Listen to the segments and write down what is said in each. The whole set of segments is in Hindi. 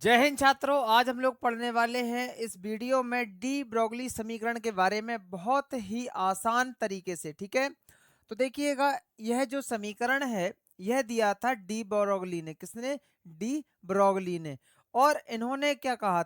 जय हिंद छात्रों। आज हम लोग पढ़ने वाले हैं इस वीडियो में डी ब्रोगली समीकरण के बारे में बहुत ही आसान तरीके से। ठीक है, तो देखिएगा, यह जो समीकरण है यह दिया था डी ब्रोगली ने। किसने? डी ब्रोगली ने। और इन्होंने क्या कहा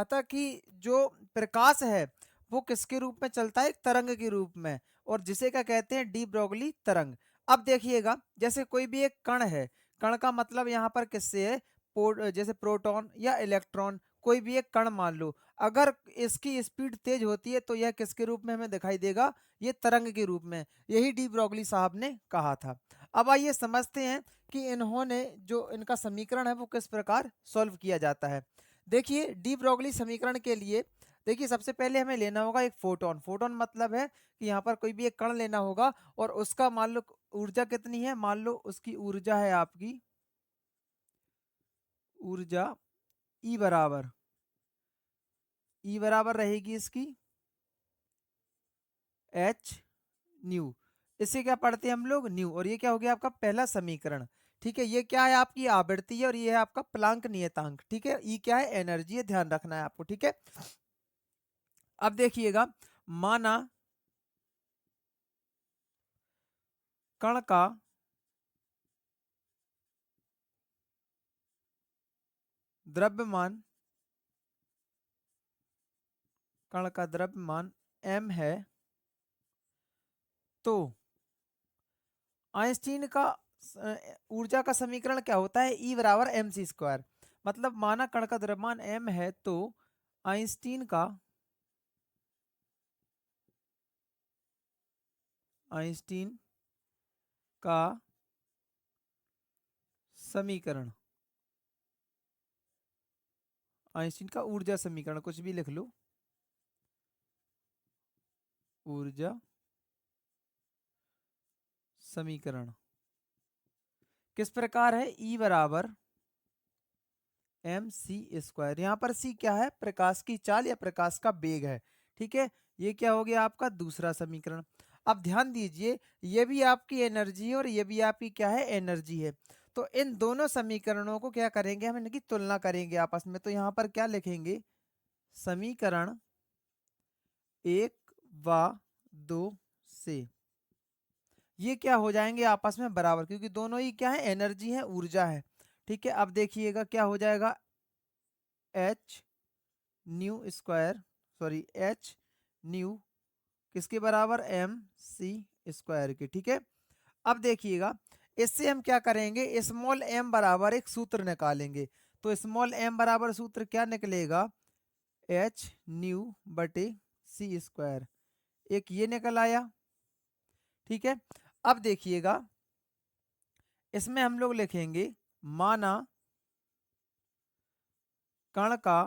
था कि जो प्रकाश है वो किसके रूप में चलता है? एक तरंग के रूप में, और जिसे क्या कहते हैं? डी ब्रोगली तरंग। अब देखिएगा, जैसे कोई भी एक कण है, कण का मतलब यहाँ पर किससे है? जैसे प्रोटॉन या इलेक्ट्रॉन, कोई भी एक कण मान लो, अगर इसकी स्पीड तेज होती है तो यह किसके रूप में हमें दिखाई देगा? ये तरंग के रूप में। यही डी ब्रोगली साहब ने कहा था। अब आइए समझते हैं कि इन्होंने जो इनका समीकरण है वो किस प्रकार सॉल्व किया जाता है। देखिए, डी ब्रोगली समीकरण के लिए देखिए सबसे पहले हमें लेना होगा एक फोटोन। फोटोन मतलब है कि यहाँ पर कोई भी एक कण लेना होगा और उसका मान लो ऊर्जा कितनी है। मान लो उसकी ऊर्जा है आपकी ऊर्जा ई बराबर रहेगी इसकी एच न्यू। इसे क्या पढ़ते हैं हम लोग? न्यू। और ये क्या हो गया आपका पहला समीकरण। ठीक है, ये क्या है? आपकी आवृत्ति है और ये है आपका प्लांक नियतांक। ठीक है, ई क्या है? एनर्जी है, ध्यान रखना है आपको। ठीक है, अब देखिएगा, माना कण का द्रव्यमान m है, तो आइंस्टीन का ऊर्जा का समीकरण क्या होता है? ई बराबर एम सी स्क्वायर। मतलब माना कण का द्रव्यमान m है तो आइंस्टीन का आइंस्टीन का समीकरण, आइंस्टीन का ऊर्जा समीकरण, कुछ भी लिख लो, ऊर्जा समीकरण किस प्रकार है? ई बराबर एम सी स्क्वायर। यहाँ पर सी क्या है? प्रकाश की चाल या प्रकाश का वेग है। ठीक है, ये क्या हो गया आपका दूसरा समीकरण। अब ध्यान दीजिए, ये भी आपकी एनर्जी है और ये भी आपकी क्या है? एनर्जी है। तो इन दोनों समीकरणों को क्या करेंगे? हम इनकी तुलना करेंगे आपस में। तो यहाँ पर क्या लिखेंगे? समीकरण 1 व 2 से ये क्या हो जाएंगे आपस में? बराबर, क्योंकि दोनों ही क्या है? एनर्जी है, ऊर्जा है। ठीक है, अब देखिएगा क्या हो जाएगा? H new square, sorry H new किसके बराबर? एम सी स्क्वायर के। ठीक है, अब देखिएगा, इससे हम क्या करेंगे? स्मॉल एम बराबर एक सूत्र निकालेंगे। तो स्मॉल एम बराबर सूत्र क्या निकलेगा? एच न्यू बटे सी स्क्वायर। एक ये निकल आया। ठीक है, अब देखिएगा, इसमें हम लोग लिखेंगे, माना कण का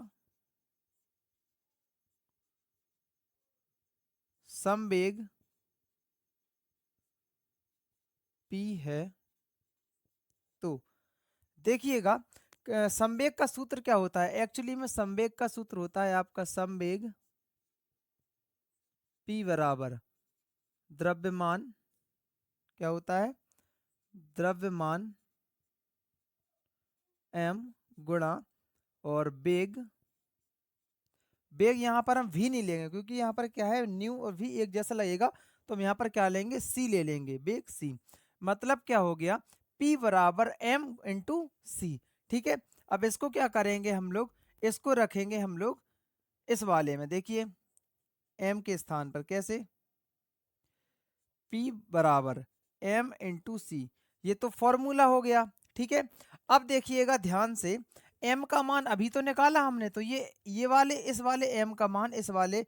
संवेग p है, तो देखिएगा, संवेग का सूत्र क्या होता है? एक्चुअली में संवेग का सूत्र होता है आपका संवेग p बराबर द्रव्यमान, क्या होता है? द्रव्यमान m गुणा और वेग। वेग यहाँ पर हम v नहीं लेंगे क्योंकि यहाँ पर क्या है? न्यू और v एक जैसा लगेगा, तो हम यहाँ पर क्या लेंगे? c ले लेंगे, वेग c। मतलब क्या हो गया? p बराबर m इंटू सी। ठीक है, अब इसको क्या करेंगे हम लोग? इसको रखेंगे हम लोग इस वाले में। देखिए, m के स्थान पर कैसे? p बराबर m इंटू सी, ये तो फॉर्मूला हो गया। ठीक है, अब देखिएगा ध्यान से, m का मान अभी तो निकाला हमने, तो ये वाले इस वाले m का मान इस वाले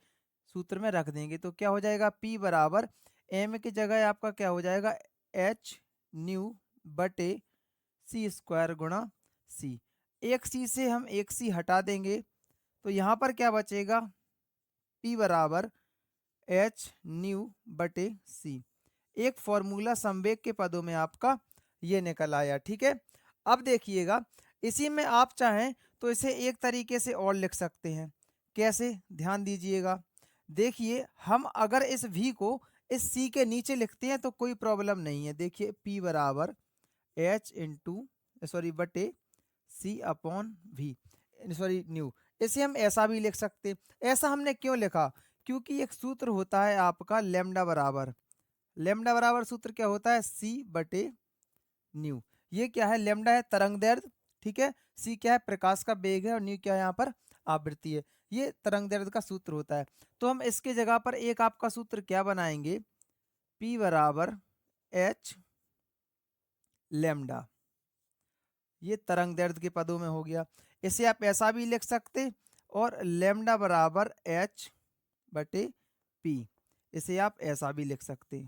सूत्र में रख देंगे। तो क्या हो जाएगा? p बराबर m की जगह आपका क्या हो जाएगा? h न्यू बटे सी स्क्वायर गुणा सी। एक सी से हम एक सी हटा देंगे, तो यहाँ पर क्या बचेगा? p बराबर एच न्यू बटे सी। एक फॉर्मूला संवेग के पदों में आपका ये निकल आया। ठीक है, अब देखिएगा, इसी में आप चाहें तो इसे एक तरीके से और लिख सकते हैं। कैसे? ध्यान दीजिएगा, देखिए, हम अगर इस v को इस c के नीचे लिखते हैं तो कोई प्रॉब्लम नहीं है। देखिए, p बराबर एच इंटू, सॉरी, बटे सी अपॉन वी, सॉरी न्यू। इसे हम ऐसा भी लिख सकते, ऐसा हमने क्यों लिखा, क्योंकि एक सूत्र होता है आपका लैम्डा बराबर, लैम्डा बराबर सूत्र क्या होता है, सी बटे न्यू। ये क्या है, लैम्डा है तरंग दैर्ध्य, ठीक है, सी क्या है प्रकाश का वेग है, और न्यू क्या है यहाँ पर आवृत्ति है, ये तरंग दैर्ध्य का सूत्र होता है। तो हम इसके जगह पर एक आपका सूत्र क्या बनाएंगे, P बराबर एच लैम्डा, ये तरंग दैर्ध्य के पदों में हो गया। इसे आप ऐसा भी लिख सकते, और लैम्डा बराबर एच बटे पी, इसे आप ऐसा भी लिख सकते,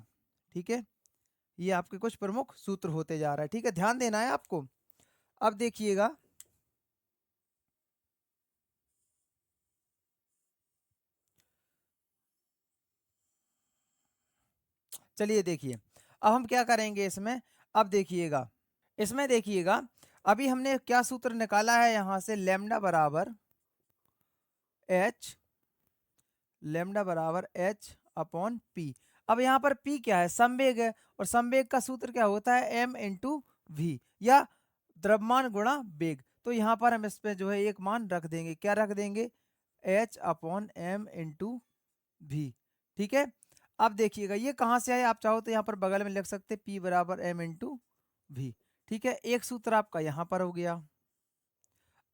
ठीक है। ये आपके कुछ प्रमुख सूत्र होते जा रहा है, ठीक है, ध्यान देना है आपको। अब देखिएगा, चलिए देखिए, अब हम क्या करेंगे इसमें, अब देखिएगा, इसमें देखिएगा, अभी हमने क्या सूत्र निकाला है यहां से, लैम्डा बराबर एच, लैम्डा बराबर एच अपॉन पी। अब यहाँ पर पी क्या है, संवेग है, और संवेग का सूत्र क्या होता है, एम इंटू वी, या द्रव्यमान गुणा वेग। तो यहाँ पर हम इस पे जो है एक मान रख देंगे, क्या रख देंगे, H upon M into V, ठीक है। अब देखिएगा ये कहाँ से आया, आप चाहो तो यहाँ पर बगल में लिख सकते पी बराबर एम इंटू वी, ठीक है, एक सूत्र आपका यहाँ पर हो गया।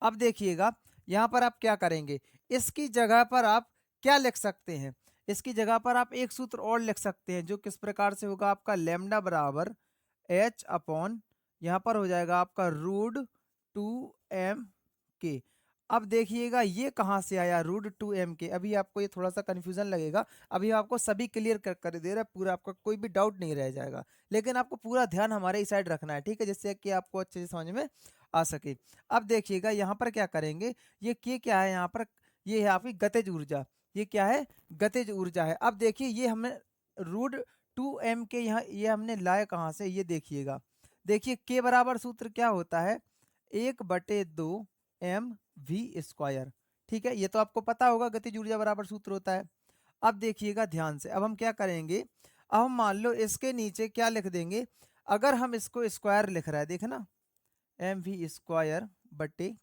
अब देखिएगा, यहाँ पर आप क्या करेंगे, इसकी जगह पर आप क्या लिख सकते हैं, इसकी जगह पर आप एक सूत्र और लिख सकते हैं, जो किस प्रकार से होगा, आपका लैम्डा बराबर एच अपॉन, यहाँ पर हो जाएगा आपका रूट 2m के। अब देखिएगा ये कहाँ से आया रूट 2m के, अभी आपको ये थोड़ा सा कन्फ्यूजन लगेगा, अभी आपको सभी क्लियर कर दे रहा है पूरा, आपका कोई भी डाउट नहीं रह जाएगा, लेकिन आपको पूरा ध्यान हमारे इस साइड रखना है, ठीक है, जिससे कि आपको अच्छे से समझ में आ सके। अब देखिएगा यहाँ पर क्या करेंगे, ये के क्या है यहाँ पर, ये है आपकी गतिज ऊर्जा, ये क्या है, गतिज ऊर्जा है। अब देखिए ये हमने रूट 2m के यहाँ ये हमने लाए कहाँ से, ये देखिएगा, देखिए के बराबर सूत्र क्या होता है, 1/2 mv², ठीक है, ये तो आपको पता होगा गतिज ऊर्जा बराबर सूत्र होता है। अब देखिएगा ध्यान से, अब हम क्या करेंगे, अब हम मान लो इसके नीचे क्या लिख देंगे, अगर हम इसको स्क्वायर लिख रहा है, देखना mv² बटे,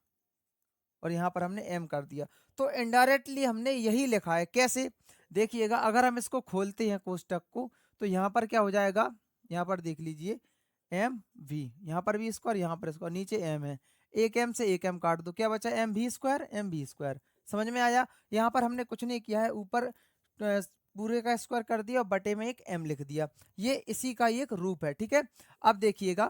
और यहाँ पर हमने m कर दिया, तो इनडायरेक्टली हमने यही लिखा है, कैसे, देखिएगा अगर हम इसको खोलते हैं कोष्टक को, तो यहाँ पर क्या हो जाएगा, यहाँ पर देख लीजिए mv, यहाँ पर भी स्क्वायर, यहाँ पर स्क्वायर, नीचे m है, एक m से एक m काट दो, क्या बचा mv², समझ में आया। यहाँ पर हमने कुछ नहीं किया है, ऊपर पूरे का स्क्वायर कर दिया और बटे में एक m लिख दिया, ये इसी का एक रूप है, ठीक है। अब देखिएगा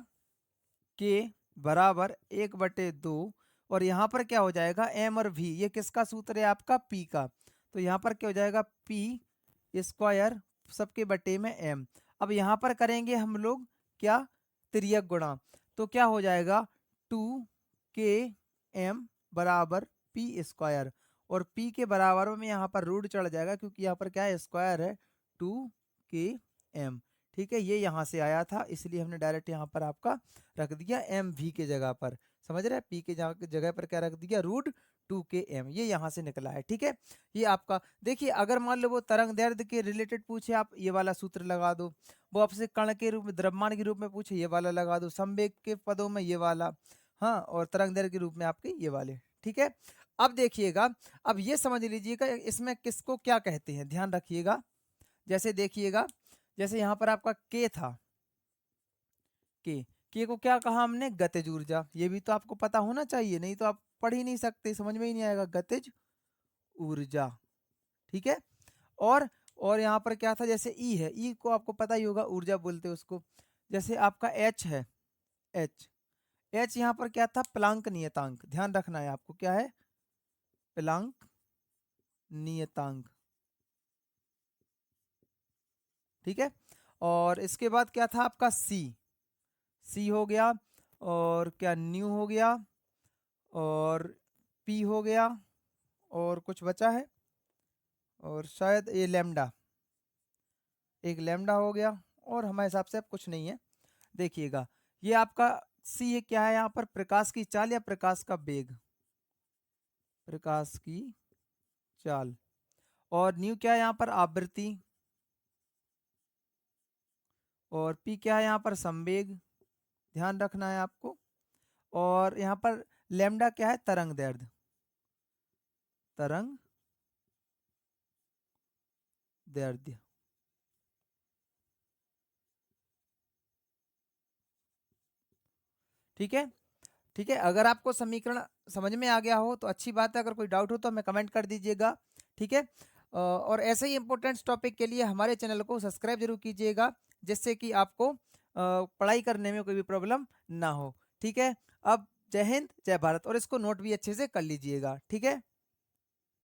के बराबर 1/2, और यहाँ पर क्या हो जाएगा m और v, ये किसका सूत्र है, आपका p का, तो यहाँ पर क्या हो जाएगा p² सबके बटे में m। अब यहाँ पर करेंगे हम लोग क्या, तिर्यक गुणा, तो क्या हो जाएगा 2km बराबर p², और p के बराबर में यहाँ पर रूट चढ़ जाएगा, क्योंकि यहाँ पर क्या है स्क्वायर है, 2km, ठीक है, ये यहाँ से आया था, इसलिए हमने डायरेक्ट यहाँ पर आपका रख दिया एम वी के जगह पर, समझ रहे हैं, पी के जगह पर क्या रख दिया, रूट 2km, ये यहाँ से निकला है, ठीक है। ये आपका देखिए, अगर मान लो वो तरंग दैर्ध्य के रिलेटेड पूछे, आप ये वाला सूत्र लगा दो, वो आपसे कण के रूप में, द्रव्यमान के रूप में पूछे, ये वाला लगा दो, संवेग के पदों में ये वाला, हाँ, और तरंग दैर्ध्य के रूप में आपके ये वाले, ठीक है। अब देखिएगा, अब ये समझ लीजिएगा इसमें किसको क्या कहते हैं, ध्यान रखिएगा, जैसे देखिएगा, जैसे यहाँ पर आपका के था, के को क्या कहा हमने, गतिज ऊर्जा, ये भी तो आपको पता होना चाहिए, नहीं तो आप पढ़ ही नहीं सकते, समझ में ही नहीं आएगा, गतिज ऊर्जा, ठीक है। और यहाँ पर क्या था, जैसे ई है, ई को आपको पता ही होगा, ऊर्जा बोलते हैं उसको। जैसे आपका एच है, एच, एच यहाँ पर क्या था, प्लांक नियतांक, ध्यान रखना है आपको, क्या है, प्लांक नियतांक, ठीक है। और इसके बाद क्या था आपका सी, सी हो गया, और क्या न्यू हो गया, और पी हो गया, और कुछ बचा है, और शायद ये लैम्डा, एक लैम्डा हो गया, और हमारे हिसाब से अब कुछ नहीं है। देखिएगा ये आपका सी है, क्या है यहाँ पर, प्रकाश की चाल या प्रकाश का वेग, प्रकाश की चाल, और न्यू क्या है यहाँ पर, आवृत्ति, और पी क्या है यहाँ पर, संवेग, ध्यान रखना है आपको, और यहाँ पर लैम्डा क्या है? तरंग दैर्ध्य, तरंग दैर्ध्य। ठीक है, ठीक है। अगर आपको समीकरण समझ में आ गया हो तो अच्छी बात है, अगर कोई डाउट हो तो हमें कमेंट कर दीजिएगा। ठीक है, और ऐसे ही इंपॉर्टेंट टॉपिक के लिए हमारे चैनल को सब्सक्राइब जरूर कीजिएगा, जिससे कि आपको पढ़ाई करने में कोई भी प्रॉब्लम ना हो। ठीक है, अब जय हिंद जय भारत, और इसको नोट भी अच्छे से कर लीजिएगा। ठीक है।